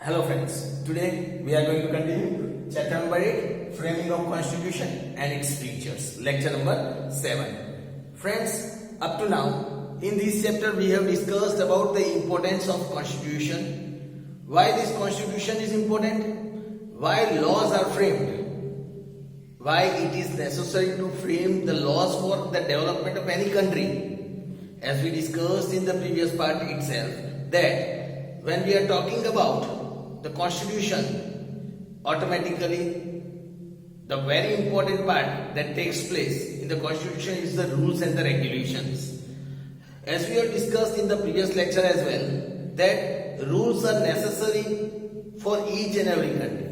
Hello friends, today we are going to continue chapter number 8, Framing of Constitution and its Features, lecture number 7. Friends, up to now, in this chapter we have discussed about the importance of Constitution, why this Constitution is important, why laws are framed, why it is necessary to frame the laws for the development of any country. As we discussed in the previous part itself, that when we are talking about the constitution, automatically the very important part that takes place in the constitution is the rules and the regulations. As we have discussed in the previous lecture as well, that rules are necessary for each and every country.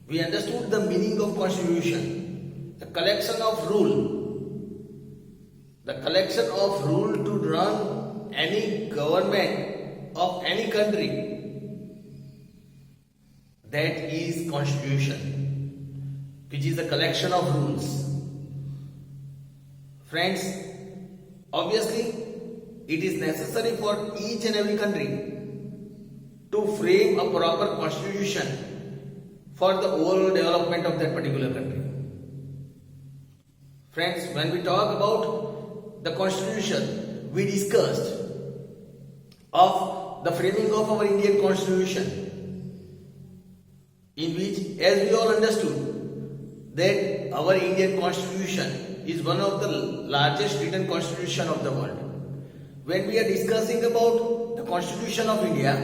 We understood the meaning of constitution, the collection of rule to run any government of any country. That is constitution, which is a collection of rules. Friends, obviously it is necessary for each and every country to frame a proper constitution for the overall development of that particular country. Friends, when we talk about the constitution, we discussed of the framing of our Indian constitution, in which, as we all understood, that our Indian constitution is one of the largest written constitution of the world. When we are discussing about the constitution of India,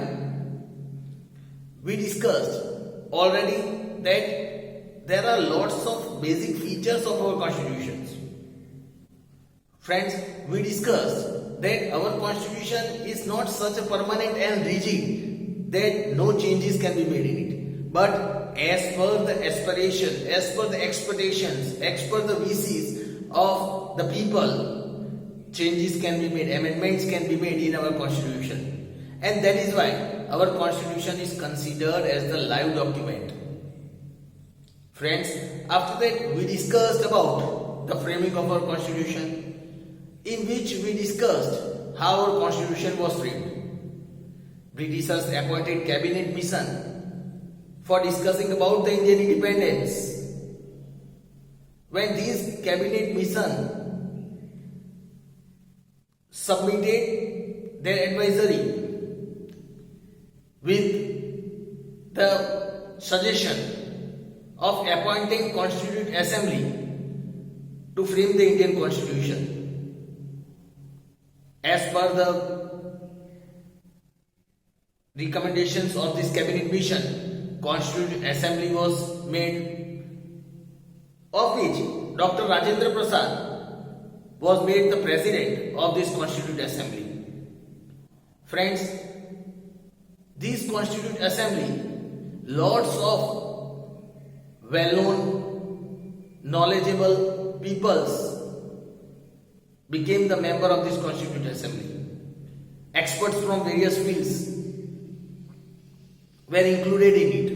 we discussed already that there are lots of basic features of our constitutions. Friends, we discussed that our constitution is not such a permanent and rigid that no changes can be made in it. But as per the aspiration, as per the expectations, as per the wishes of the people, changes can be made, amendments can be made in our constitution. And that is why our constitution is considered as the live document. Friends, after that we discussed about the framing of our constitution, in which we discussed how our constitution was framed. Britishers appointed cabinet mission for discussing about the Indian independence. When these cabinet mission submitted their advisory with the suggestion of appointing Constituent Assembly to frame the Indian Constitution, as per the recommendations of this cabinet mission, Constituent Assembly was made, of which Dr. Rajendra Prasad was made the president of this Constituent Assembly. Friends, this Constituent Assembly, lots of well-known, knowledgeable peoples became the member of this Constituent Assembly. Experts from various fields were included in it.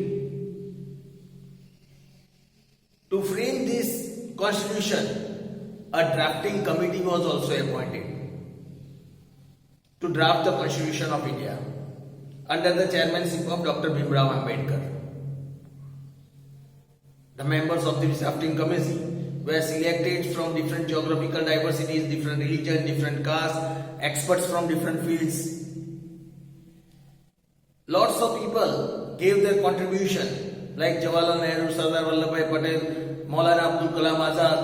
To frame this constitution, a drafting committee was also appointed to draft the Constitution of India under the chairmanship of Dr. Bhimrao Ambedkar. The members of this drafting committee were selected from different geographical diversities, different religions, different castes, experts from different fields. Lots of people gave their contribution, like Jawaharlal Nehru, Sardar Vallabhbhai Patel, Maulana Abdul Kalam Azad.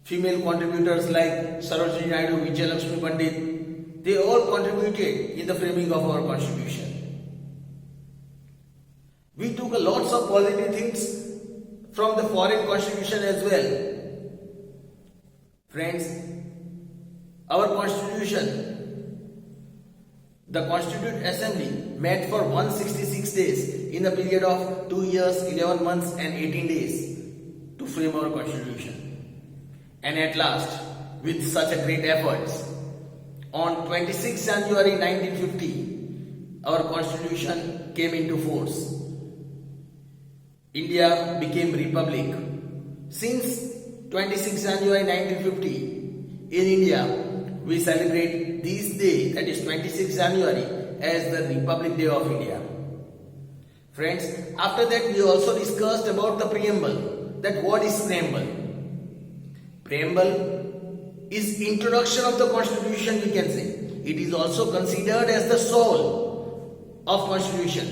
Female contributors like Sarojini Naidu, Vijay Lakshmi Pandit, they all contributed in the framing of our constitution. We took lots of positive things from the foreign constitution as well. Friends, our constitution, the Constituent Assembly, met for 166 days in a period of 2 years, 11 months and 18 days to frame our constitution. And at last, with such a great efforts, on 26 January 1950, our constitution came into force. India became republic. Since 26 January 1950, in India, we celebrate this day, that is 26 January, as the Republic Day of India. Friends, after that we also discussed about the preamble. That what is preamble? Preamble is introduction of the constitution, we can say. It is also considered as the soul of constitution.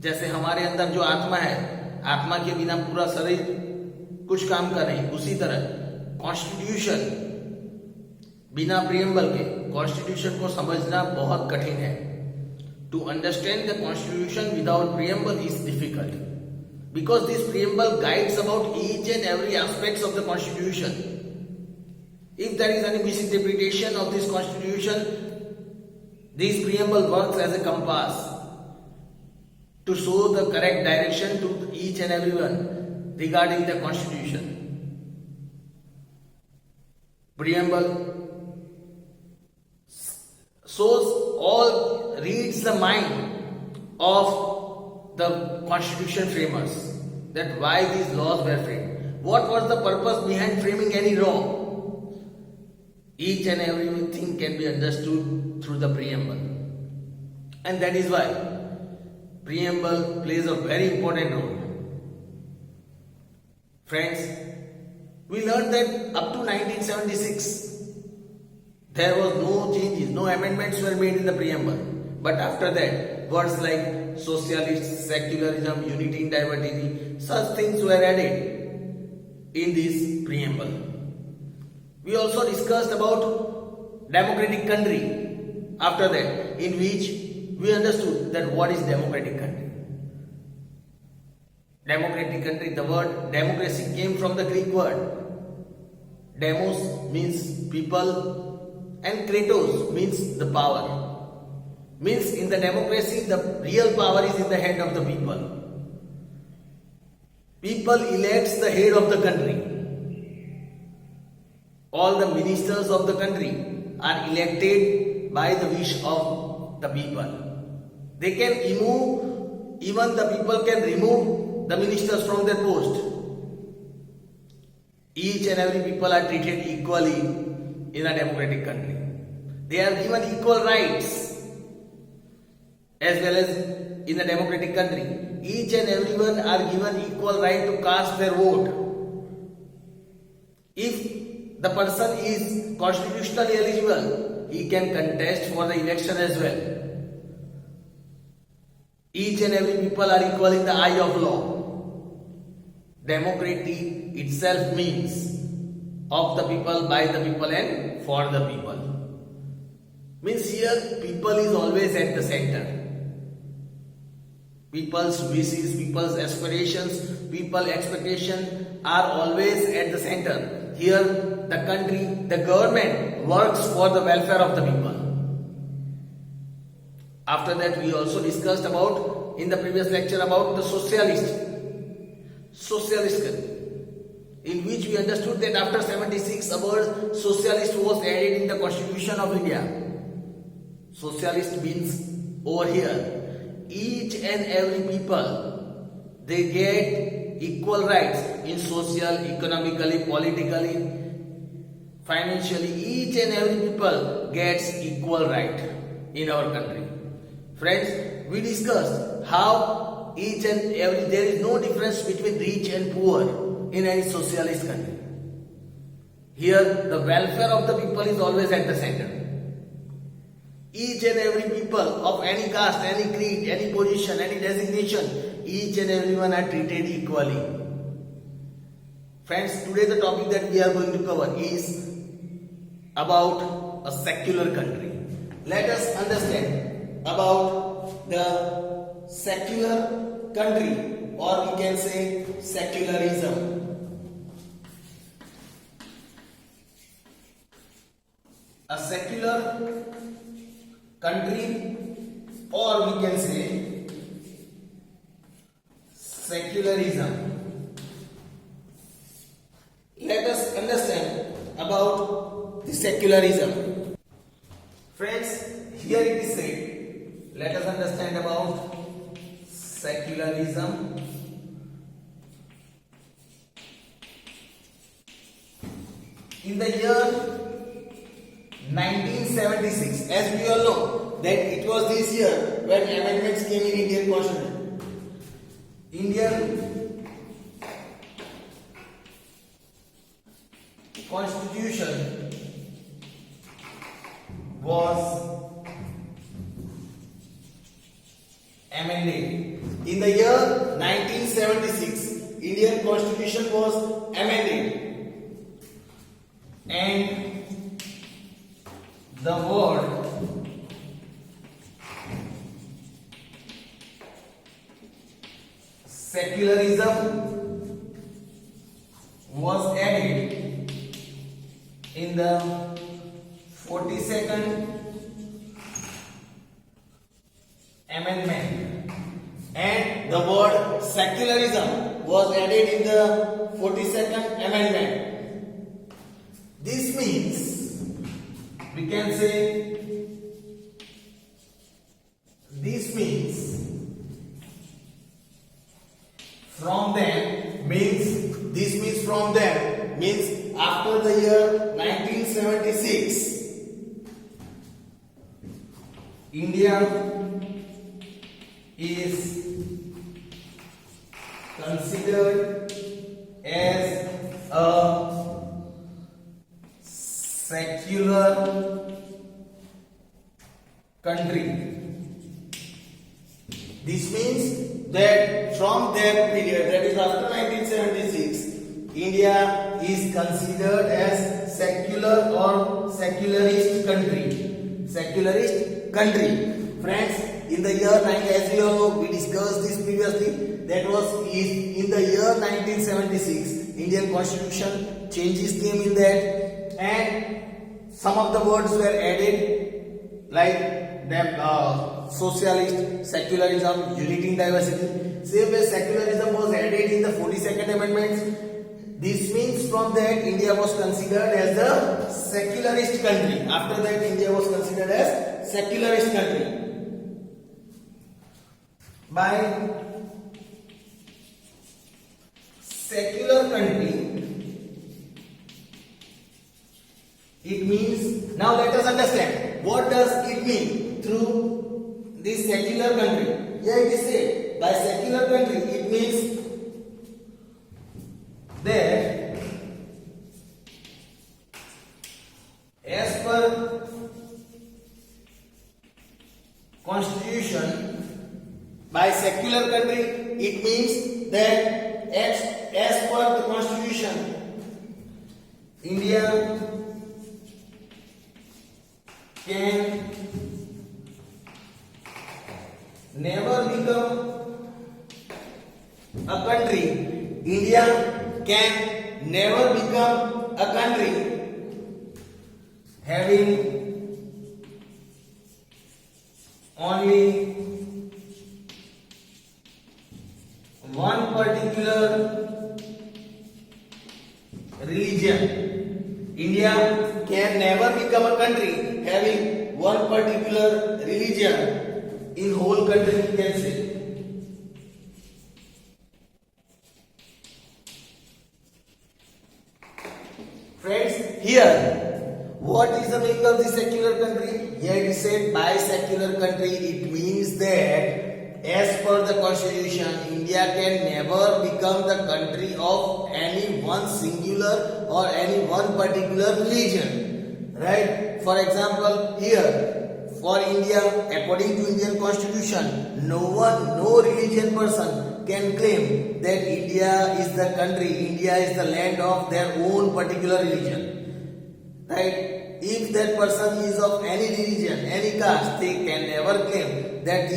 जैसे हमारे अंदर जो आत्मा है, आत्मा के बिना पूरा शरीर कुछ काम कर नहीं, उसी तरह कॉन्स्टिट्यूशन बिना प्रियम्बल के कॉन्स्टिट्यूशन को समझना बहुत कठिन है. To understand the constitution without preamble is difficult because this preamble guides about each and every aspects of the constitution. If there is any misinterpretation of this constitution, this preamble works as a compass to show the correct direction to each and everyone regarding the constitution. Preamble shows all, reads the mind of the constitution framers, that why these laws were framed, what was the purpose behind framing any law. Each and everything can be understood through the preamble, and that is why preamble plays a very important role. Friends, we learned that up to 1976 there was no changes, no amendments were made in the preamble, but after that words like socialist, secularism, unity in diversity, such things were added in this preamble. We also discussed about democratic country after that, in which we understood that what is democratic country. Democratic country, the word democracy came from the Greek word. Demos means people and kratos means the power. Means in the democracy the real power is in the hand of the people. People elects the head of the country. All the ministers of the country are elected by the wish of the people. They can remove, even the people can remove the ministers from their post. Each and every people are treated equally in a democratic country. They are given equal rights. As well as in a democratic country, each and everyone are given equal right to cast their vote. If the person is constitutionally eligible, he can contest for the election as well. Each and every people are equal in the eye of law. Democracy itself means of the people, by the people and for the people. Means here people is always at the center. People's wishes, people's aspirations, people's expectations are always at the center. Here the country, the government works for the welfare of the people. After that we also discussed about in the previous lecture about the socialist country, in which we understood that after 76 a word socialist was added in the Constitution of India. Socialist means over here each and every people, they get equal rights in social, economically, politically, financially. Each and every people gets equal right in our country. Friends, we discussed how each and every, there is no difference between rich and poor in any socialist country. Here the welfare of the people is always at the center. Each and every people of any caste, any creed, any position, any designation, each and everyone are treated equally. Friends, today the topic that we are going to cover is about a secular country. Let us understand about the secular country, or we can say secularism. A secular country, or we can say secularism. Let us understand about the secularism. Friends, here it is said, let us understand about secularism. In the year 1976, as we all know, that it was this year when amendments came in Indian Constitution. Indian Constitution was amended. In the year 1976, Indian Constitution was amended, and the word secularism was added in the 42nd amendment, and the word secularism was added in the 42nd amendment. This means we can say this means from them means after the year 1976 India is considered as a secular country. This means that from that period, that is after 1976, India is considered as secular or secularist country. Secularist country. Friends, in the year 9, as we all know, we discussed this previously, that was in the year 1976, Indian Constitution changes came in that, and some of the words were added like socialist, secularism, unity in diversity. Same way secularism was added in the 42nd amendment. This means from that India was considered as the secularist country. After that India was considered as secularist country. By secular country, it means, now let us understand what does it mean through this secular country. Here it is said, by secular country it means that as per constitution, by secular country it means that as per the constitution, India can never become a country. India can never become a country having only one particular religion. India can never become a country having one particular religion in whole country, we can say. Friends, here, what is the meaning of the secular country? Here it is said, by secular country, it means that as per the constitution, India can never become the country of any one singular or any one particular religion. Right? For example, here, for India, according to Indian constitution, no religion person can claim that India is the country, India is the land of their own particular religion. Right? If that person is of any religion, any caste, they can never claim that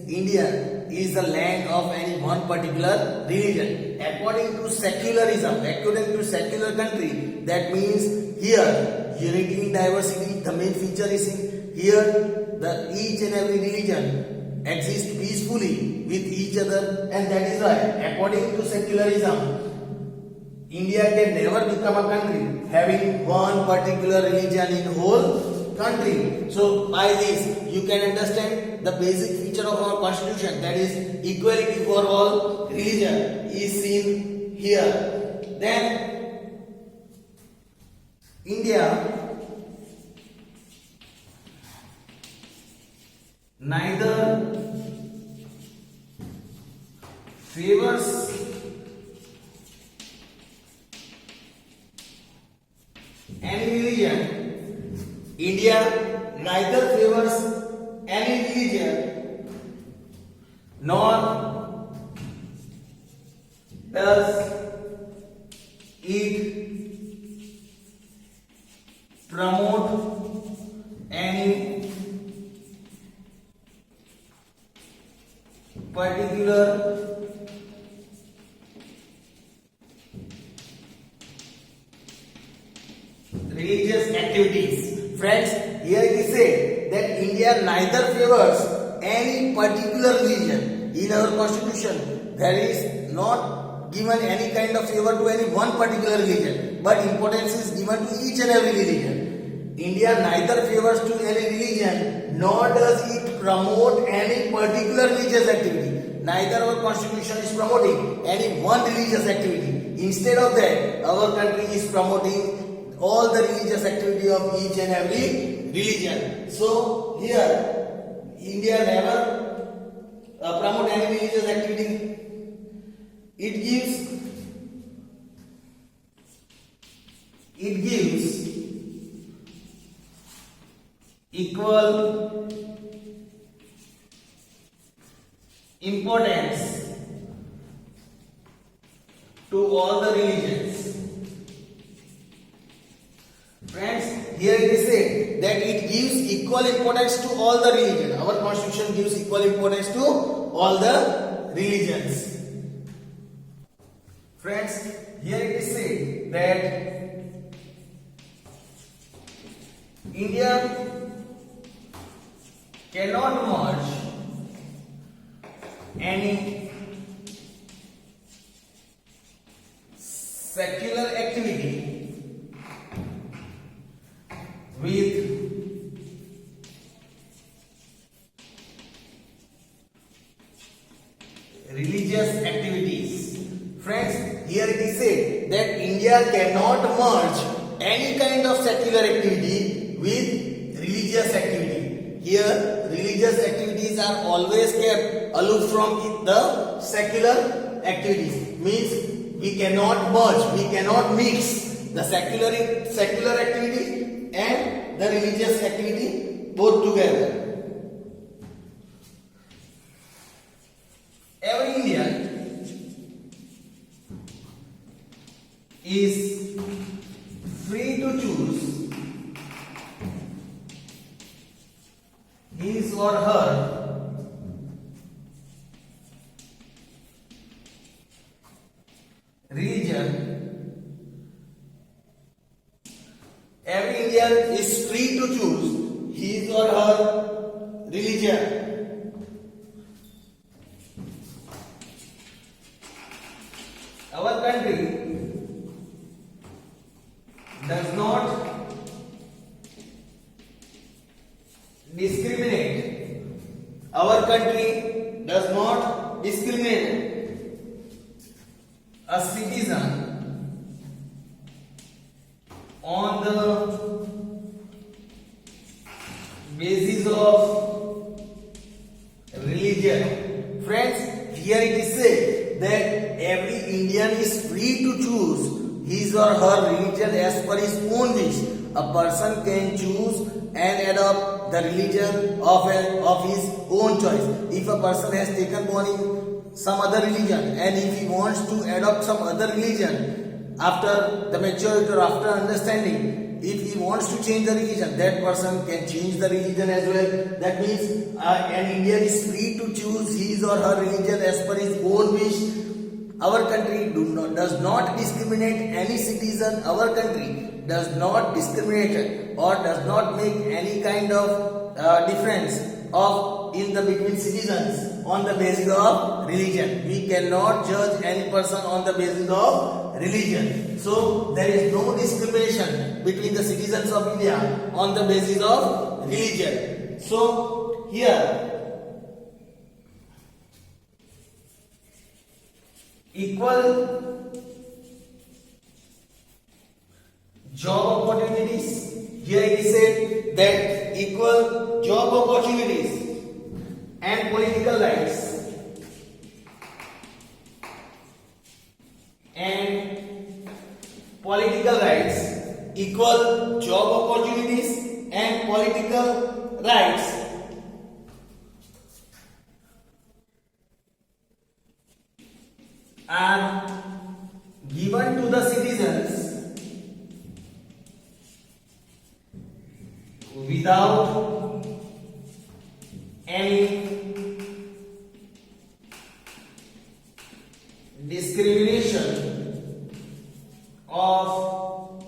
India is the land of any one particular religion. According to secularism, according to secular country, that means here unity in diversity, the main feature is in here each and every religion exists peacefully with each other, and that is why according to secularism, India can never become a country having one particular religion in whole country. So by this you can understand the basic feature of our constitution, that is equality for all religion is seen here. Then neither favors any religion. India neither favors any religion nor does it promote any particular religious activities. Friends, here it is said that India neither favors any particular religion. In our constitution, there is not given any kind of favor to any one particular religion, but importance is given to each and every religion. India neither favors to any religion nor does it promote any particular religious activity. Neither our constitution is promoting any one religious activity. Instead of that, our country is promoting all the religious activity of each and every religion. So here India never promote any religious activity. It gives equal importance to all the religions. Friends, here it is said that it gives equal importance to all the religions. Our constitution gives equal importance to all the religions. Friends, here it is said that India cannot merge any secular activity with religious activities. Friends, here it is said that India cannot merge any kind of secular activity with religious activity. Here, religious activities are always kept aloof from the secular activities. Means we cannot merge, we cannot mix the secular activity and the religious activity both together. Every Indian is free to choose his or her religion. Every Indian is free to choose his or her religion. Our country does not discriminate. Our country does not discriminate a citizen on the basis of religion. Friends, here it is said that every Indian is free to choose his or her religion as per his own wish. A person can choose and adopt the religion of his own choice. If a person has taken born in some other religion and if he wants to adopt some other religion after the maturity or after understanding, if he wants to change the religion, that person can change the religion as well. That means an Indian is free to choose his or her religion as per his own wish. Our country does not discriminate any citizen. Our country does not discriminate or does not make any kind of difference in the between citizens on the basis of religion. We cannot judge any person on the basis of religion. So there is no discrimination between the citizens of India on the basis of religion. So here equal job opportunities. Here it is said that equal job opportunities and political rights equal job opportunities and political rights are given to the citizens without any discrimination of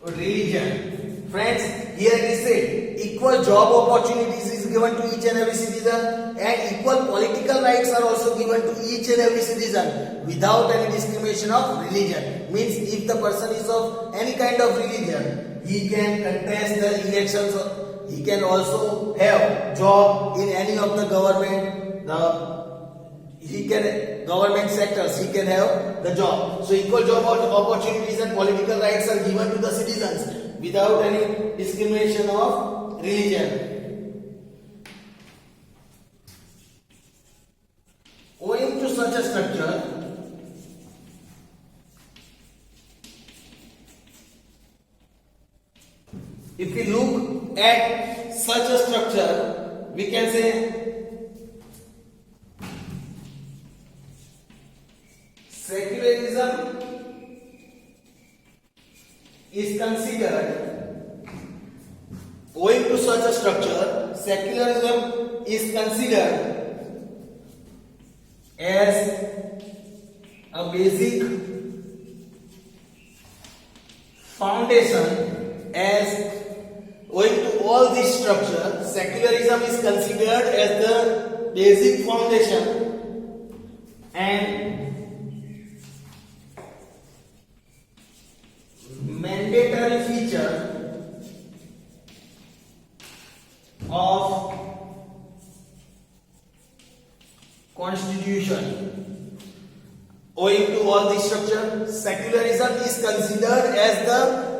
religion. Friends, here it is said equal job opportunities is given to each and every citizen and equal political rights are also given to each and every citizen without any discrimination of religion. Means if the person is of any kind of religion, he can contest the elections, he can also have job in any of the government, government sectors, he can have the job. So equal job opportunities and political rights are given to the citizens without any discrimination of religion. Owing to such a structure, if we look at such a structure, we can say secularism is considered, owing to such a structure, secularism is considered as a basic foundation. As owing to all this structure, secularism is considered as the basic foundation and mandatory feature of constitution. Owing to all this structure, secularism is considered as the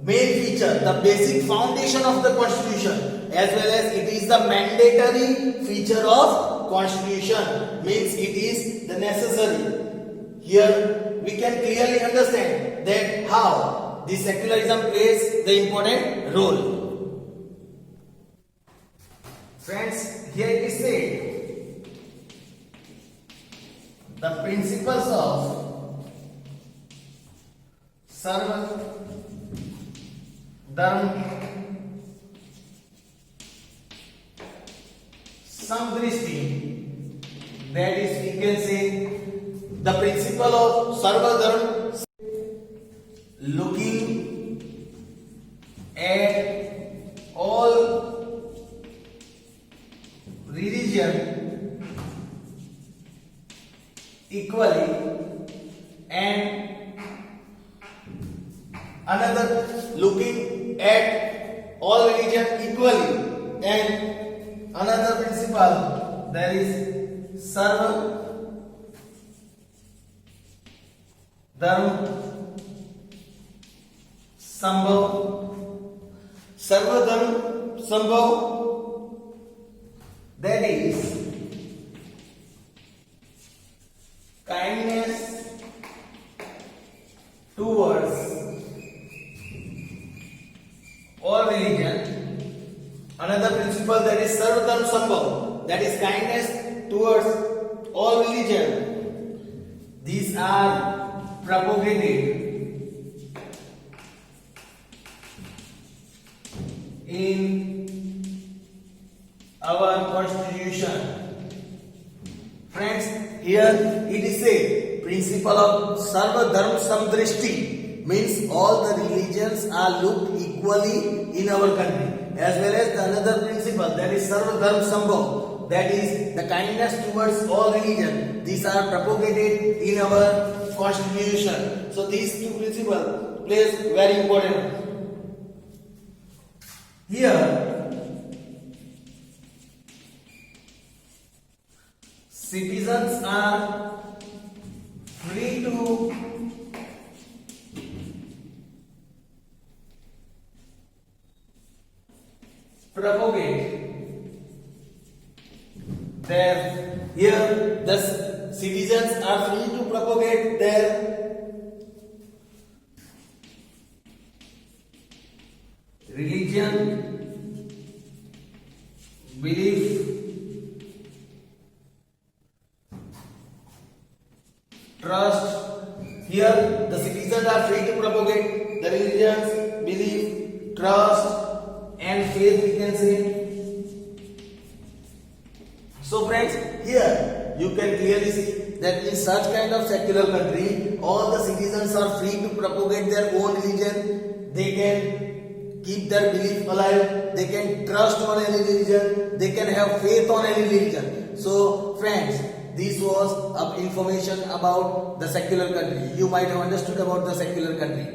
main feature, the basic foundation of the constitution, as well as it is the mandatory feature of constitution, means it is the necessary. Here we can clearly understand that how the secularism plays the important role. Friends, here it is said the principles of Sarva Dharma Samdrishti, that is, we can say the principle of Sarva Dharma, looking at all religion equally, and another looking at all religion equally, and another principle, there is Sarva Dharma Sambhav. Sarva Dharma Sambhav, that is kindness towards all religion. Another principle, that is Sarva Dharma Sambhav, that is kindness towards all religion. These are propagated in our constitution. Friends, here it is a principle of Sarva Dharma Samdrishti, means all the religions are looked equally in our country, as well as the another principle, that is Sarva Dharma Sambhav, that is the kindness towards all religion. These are propagated in our constitution. So these two principles plays very important. Here citizens are free to propagate citizens are free to propagate their religion, belief, trust. Here the citizens are free to propagate the religions, belief, trust and faith, we can say. So friends, here you can clearly see that in such kind of secular country, all the citizens are free to propagate their own religion. They can keep their belief alive. They can trust on any religion. They can have faith on any religion. So friends, this was information about the secular country. You might have understood about the secular country.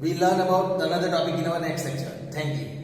We learn about another topic in our next lecture. Thank you.